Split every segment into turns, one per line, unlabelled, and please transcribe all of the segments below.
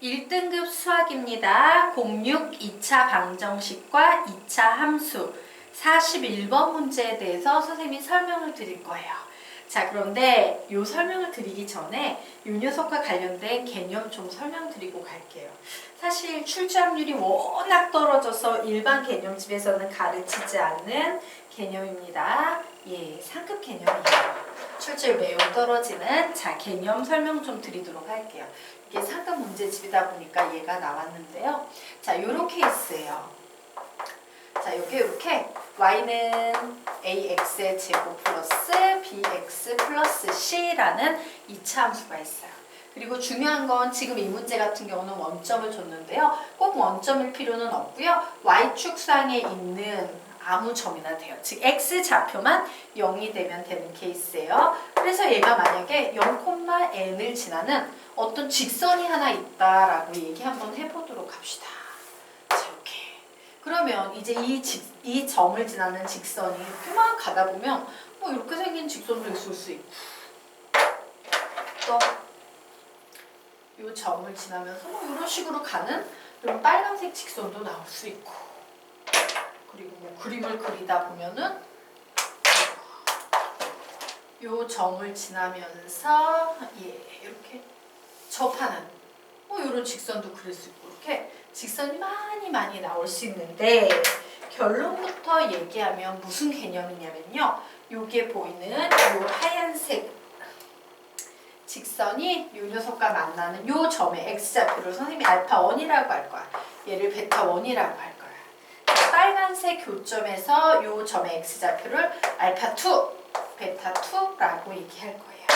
1등급 수학입니다. 06 2차 방정식과 2차 함수 41번 문제에 대해서 선생님이 설명을 드릴 거예요. 자, 그런데 이 설명을 드리기 전에 이 녀석과 관련된 개념 좀 설명드리고 갈게요. 사실 출제확률이 워낙 떨어져서 일반 개념집에서는 가르치지 않는 개념입니다. 예, 상급 개념이에요. 출제율 매우 떨어지는 개념 설명 좀 드리도록 할게요. 이게 상급 문제집이다 보니까 얘가 나왔는데요. 자, 요런 케이스예요. 자, 이렇게 y는 ax의 제곱 플러스 bx 플러스 c라는 2차 함수가 있어요. 그리고 중요한 건 지금 이 문제 같은 경우는 원점을 줬는데요. 꼭 원점일 필요는 없고요. y축상에 있는 아무 점이나 돼요. 즉 x좌표만 0이 되면 되는 케이스예요. 그래서 얘가 만약에 0,n을 지나는 어떤 직선이 하나 있다라고 얘기 한번 해보도록 합시다. 자, 이렇게. 그러면 이제 이 점을 지나는 직선이 이렇게만 가다 보면 뭐 이렇게 생긴 직선도 있을 수 있고, 또 이 점을 지나면서 뭐 이런 식으로 가는 이런 빨간색 직선도 나올 수 있고, 그리고 뭐 그림을 그리다 보면은 이 점을 지나면서 이렇게 접하는 뭐 이런 직선도 그릴 수 있고, 이렇게 직선이 많이 나올 수 있는데, 결론부터 얘기하면 무슨 개념이냐면요, 요게 보이는 요 하얀색 직선이 요 녀석과 만나는 요 점의 x좌표를 선생님이 알파1이라고 할 거야. 얘를 베타1이라고 할 거야. 빨간색 교점에서 요 점의 x좌표를 알파2, 베타2라고 얘기할 거예요.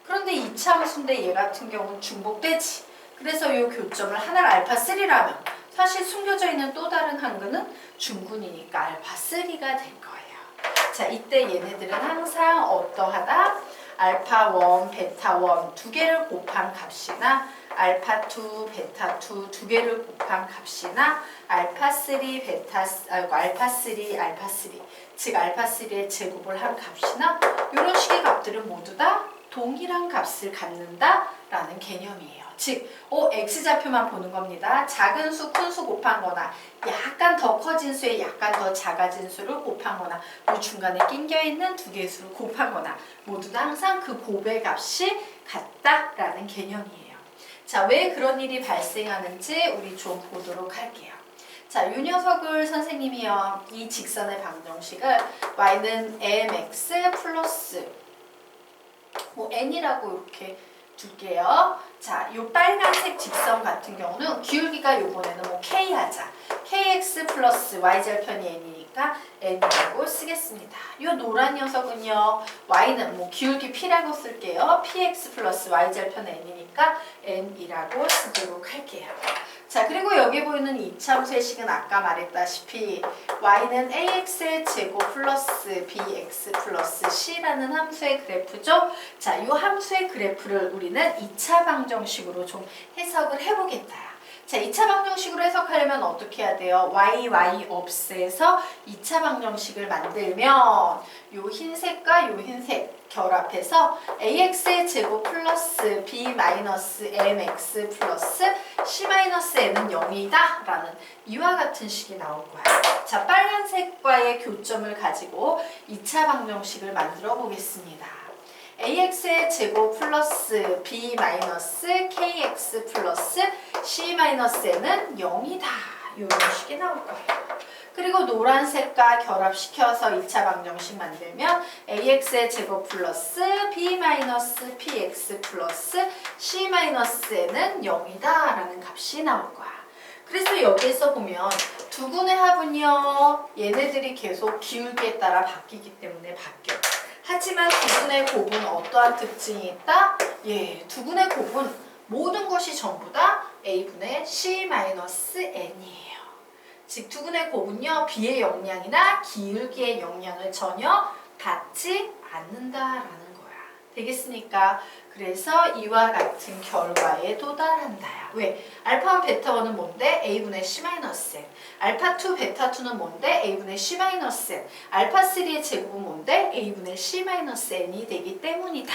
그런데 2차 함수인데 얘 같은 경우는 중복되지. 그래서 요 교점을 하나를 알파3라면 사실 숨겨져 있는 또 다른 한근은 중근이니까 알파3가 될 거예요. 자, 이때 얘네들은 항상 어떠하다? 알파1, 베타1 두 개를 곱한 값이나 알파2, 베타2 두 개를 곱한 값이나 알파3, 알파3 즉 알파3의 제곱을 한 값이나 이런 식의 값들은 모두 다 동일한 값을 갖는다라는 개념이에요. 즉, x좌표만 보는 겁니다. 작은 수, 큰 수 곱한 거나 약간 더 커진 수에 약간 더 작아진 수를 곱한 거나 그 중간에 낑겨 있는 두 개의 수를 곱한 거나 모두 다 항상 그 곱의 값이 같다라는 개념이에요. 자, 왜 그런 일이 발생하는지 우리 좀 보도록 할게요. 자, 이 녀석을 선생님이요, 이 직선의 방정식을 y는 mx 플러스 뭐 n이라고 이렇게 둘게요. 자, 요 빨간색 직선 같은 경우는 기울기가 요번에는 뭐 k 하자. kx 플러스 y절편이 n이니까 n이라고 쓰겠습니다. 요 노란 녀석은요, y는 뭐 기울기 p라고 쓸게요. px 플러스 y절편 n이니까 n이라고 쓰도록 할게요. 자, 그리고 여기 보이는 2차 함수의 식은 아까 말했다시피 y는 ax의 제곱 플러스 bx 플러스 c라는 함수의 그래프죠. 자, 이 함수의 그래프를 우리는 2차 방정식으로 좀 해석을 해보겠다. 자, 2차 방정식으로 해석하려면 어떻게 해야 돼요? y 없애서 2차 방정식을 만들면 요 흰색과 요 흰색 결합해서 ax의 제곱 플러스 b 마이너스 mx 플러스 c 마이너스 n은 0이다 라는 이와 같은 식이 나올 거야. 자, 빨간색과의 교점을 가지고 2차 방정식을 만들어 보겠습니다. ax의 제곱 플러스 b 마이너스 kx 플러스 c 마이너스 n은 0이다. 이런 식이 나올 거예요. 그리고 노란색과 결합시켜서 2차 방정식 만들면 ax의 제곱 플러스 b 마이너스 px 플러스 c 마이너스 n은 0이다 라는 값이 나올 거야. 그래서 여기에서 보면 두 군의 합은요, 얘네들이 계속 기울기에 따라 바뀌기 때문에 바뀌어. 하지만 두 군의 곱은 어떠한 특징이 있다? 예, 두 군의 곱은 모든 것이 전부 다 a분의 c-n이에요. 즉, 두 군의 곱은요, 비의 영량이나 기울기의 영량을 전혀 갖지 않는다라는 거야. 되겠습니까? 그래서 이와 같은 결과에 도달한다야. 왜? 알파1, 베타1은 뭔데? a분의 c-n. 알파2, 베타2는 뭔데? a분의 c-n. 알파3의 제곱은 뭔데? a분의 c-n이 되기 때문이다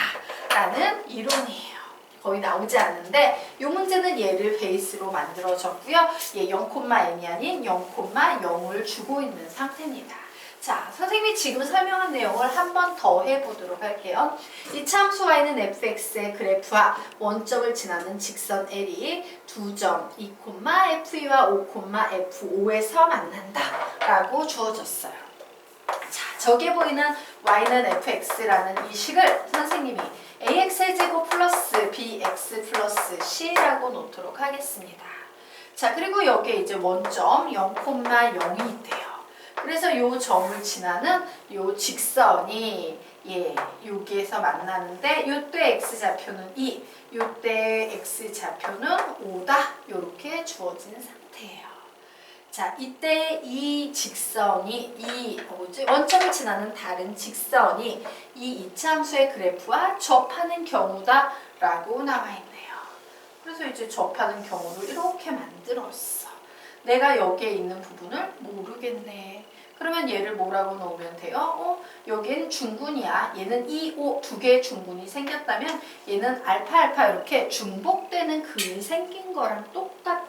라는 이론이에요. 거의 나오지 않는데 이 문제는 얘를 베이스로 만들어졌고요. 얘 0,m이 아닌 0,0을 주고 있는 상태입니다. 자, 선생님이 지금 설명한 내용을 한 번 더 해보도록 할게요. 이차함수 y는 fx의 그래프와 원점을 지나는 직선 L이 2점 2,f2와 5,f5에서 만난다 라고 주어졌어요. 자, 저기에 보이는 y는 fx라는 이 식을 선생님이 ax의 제곱 플러스 bx 플러스 c라고 놓도록 하겠습니다. 자, 그리고 여기에 이제 원점 0,0이 있대요. 그래서 요 점을 지나는 요 직선이 여기에서 만나는데 요때 x좌표는 2, 요때 x좌표는 5다. 요렇게 주어진 상태예요. 자, 이때 이 직선이 원점을 지나는 다른 직선이 이 이차함수의 그래프와 접하는 경우다 라고 나와 있네요. 그래서 이제 접하는 경우를 이렇게 만들었어. 내가 여기에 있는 부분을 모르겠네. 그러면 얘를 뭐라고 놓으면 돼요? 여기는 중분이야. 얘는 2, 5 두 개의 중분이 생겼다면 얘는 알파 이렇게 중복되는 근이 생긴 거랑 똑같아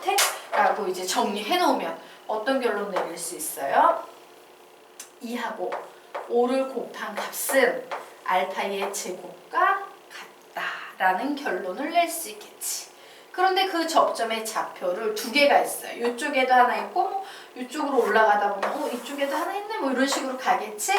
라고 이제 정리해 놓으면 어떤 결론 내릴 수 있어요? 2하고 5를 곱한 값은 알파의 제곱과 같다라는 결론을 낼 수 있겠지. 그런데 그 접점의 좌표를 두 개가 있어요. 이쪽에도 하나 있고 이쪽으로 올라가다 보면 이쪽에도 하나 있네 뭐 이런 식으로 가겠지?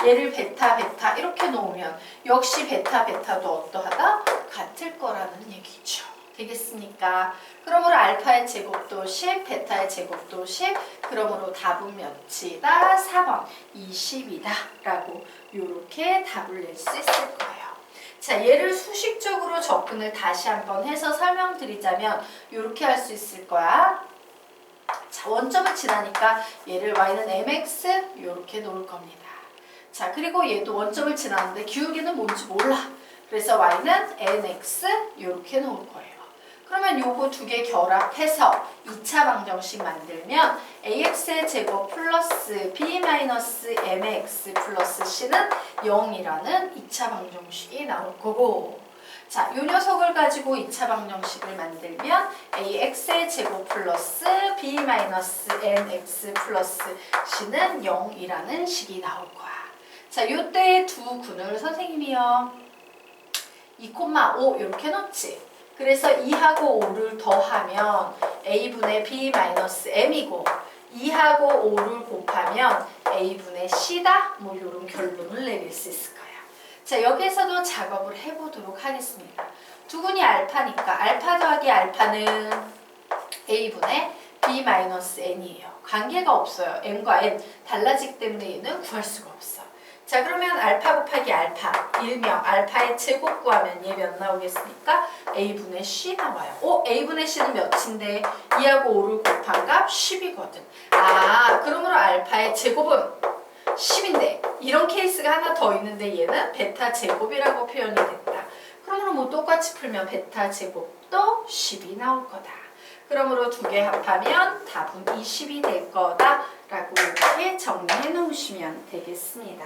얘를 베타 이렇게 놓으면 역시 베타도 어떠하다? 같을 거라는 얘기죠. 되겠습니까? 그러므로 알파의 제곱도 10, 베타의 제곱도 10, 그러므로 답은 몇이다? 4번 20이다 라고 이렇게 답을 낼 수 있을 거예요. 자, 얘를 수식적으로 접근을 다시 한번 해서 설명드리자면 이렇게 할 수 있을 거야. 자, 원점을 지나니까 얘를 y는 mx 이렇게 놓을 겁니다. 자, 그리고 얘도 원점을 지나는데 기울기는 뭔지 몰라. 그래서 y는 nx 이렇게 놓을 거예요. 그러면 요거 두 개 결합해서 2차 방정식 만들면 ax의 제곱 플러스 b-mx 플러스 c는 0이라는 2차 방정식이 나올 거고, 자, 요 녀석을 가지고 2차 방정식을 만들면 ax의 제곱 플러스 b-nx 플러스 c는 0이라는 식이 나올 거야. 자, 요때의 두 근을 선생님이요 2,5 이렇게 놓지. 그래서 2하고 5를 더하면 a분의 b-m이고 2하고 5를 곱하면 a분의 c다. 뭐 이런 결론을 내릴 수 있을 거예요. 자, 여기에서도 작업을 해보도록 하겠습니다. 두 근이 알파니까 알파 더하기 알파는 a분의 b-n이에요. 관계가 없어요. n과 n 달라지기 때문에 얘는 구할 수가 없어. 자, 그러면 알파 곱하기 알파, 일명 알파의 제곱 구하면 얘 몇 나오겠습니까? a분의 c 나와요. a분의 c는 몇인데 2하고 5를 곱한 값 10이거든. 아, 그러므로 알파의 제곱은 10인데 이런 케이스가 하나 더 있는데 얘는 베타 제곱이라고 표현이 됐다. 그러므로 뭐 똑같이 풀면 베타 제곱도 10이 나올 거다. 그러므로 두 개 합하면 답은 20이 될 거다 라고 이렇게 정리해 놓으시면 되겠습니다.